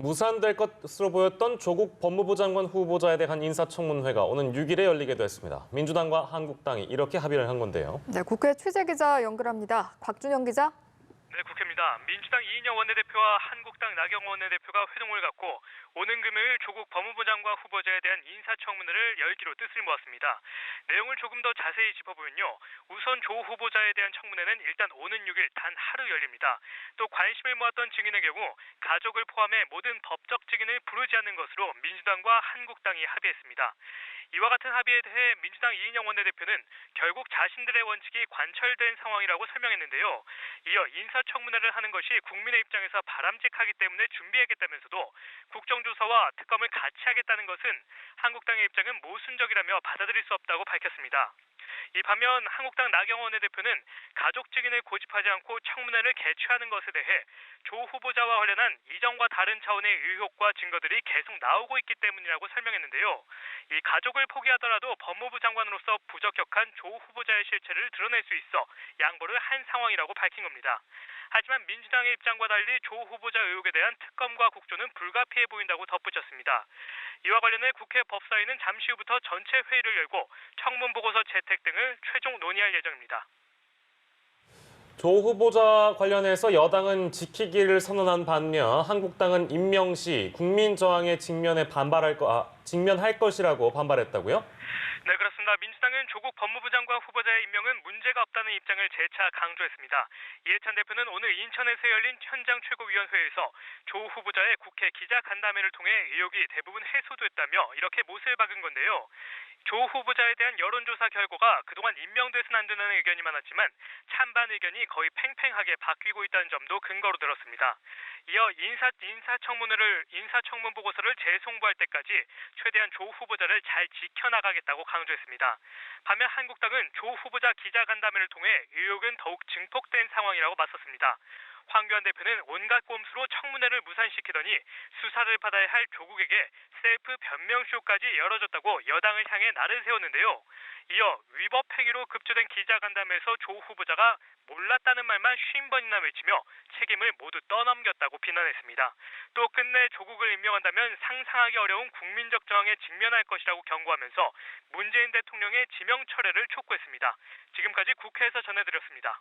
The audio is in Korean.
무산될 것으로 보였던 조국 법무부 장관 후보자에 대한 인사청문회가 오는 6일에 열리게 됐습니다. 민주당과 한국당이 이렇게 합의를 한 건데요. 네, 국회 취재기자 연결합니다. 곽준영 기자. 네, 국회입니다. 민주당 이인영 원내대표와 한국당 나경원 원내대표가 회동을 갖고 오는 금요일 조국 법무부 장관 후보자에 대한 인사청문회를 열기로 뜻을 모았습니다. 내용을 조금 더 자세히 짚어보면요. 우선 조 후보자에 대한 청문회는 일단 오는 6일 단 하루 열립니다. 또 관심을 모았던 증인의 경우 가족을 포함해 모든 법적 증인을 부르지 않는 것으로 민주당과 한국당이 합의했습니다. 이와 같은 합의에 대해 민주당 이인영 원내대표는 결국 자신들의 원칙이 관철된 상황이라고 설명했는데요. 이어 인사청문회를 하는 것이 국민의 입장에서 바람직하기 때문에 준비하겠다면서도 국정조사와 특검을 같이 하겠다는 것은 한국당의 입장은 모순적이라며 받아들일 수 없다고 밝혔습니다. 이 반면 한국당 나경원 원내대표는 가족 증인을 고집하지 않고 청문회를 개최하는 것에 대해 조 후보자와 관련한 이전과 다른 차원의 의혹과 증거들이 계속 나오고 있기 때문이라고 설명했는데요. 이 가족을 포기하더라도 법무부 장관으로서 부적격한 조 후보자의 실체를 드러낼 수 있어 양보를 한 상황이라고 밝힌 겁니다. 하지만 민주당의 입장과 달리 조 후보자 의혹에 대한 특검과 국조는 불가피해 보인다고 덧붙였습니다. 이와 관련해 국회 법사위는 잠시 후부터 전체 회의를 열고 청문 보고서 채택 등을 최종 논의할 예정입니다. 조 후보자 관련해서 여당은 지키기를 선언한 반면 한국당은 임명 시 국민 저항에 직면할 것이라고 반발했다고요? 네, 그렇습니다. 민주당은 조국 법무부 장관 후보자의 임명은 문제가 없다는 입장을 재차 강조했습니다. 이해찬 대표는 오늘 인천에서 열린 현장 최고위원회에서 조 후보자의 국회 기자간담회를 통해 의혹이 대부분 해소됐다며 이렇게 못을 박은 건데요. 조 후보자에 대한 여론조사 결과가 그동안 임명돼서는 안 되는 의견이 많았지만 찬반 의견이 거의 팽팽하게 바뀌고 있다는 점도 근거로 들었습니다. 이어 인사청문 보고서를 재송부할 때까지 최대한 조 후보자를 잘 지켜나가겠다고 강조했습니다. 반면 한국당은 조 후보자 기자간담회를 통해 의혹은 더욱 증폭된 상황이라고 맞섰습니다. 황교안 대표는 온갖 꼼수로 청문회를 무산시키더니 수사를 받아야 할 조국에게 셀프 변명쇼까지 열어줬다고 여당을 향해 날을 세웠는데요. 이어 위법 행위로 급조된 기자간담회에서 조 후보자가 몰랐다는 말만 50번이나 외치며 책임을 모두 떠넘겼다고 비난했습니다. 또 끝내 조국을 임명한다면 상상하기 어려운 국민적 저항에 직면할 것이라고 경고하면서 문재인 대통령의 지명 철회를 촉구했습니다. 지금까지 국회에서 전해드렸습니다.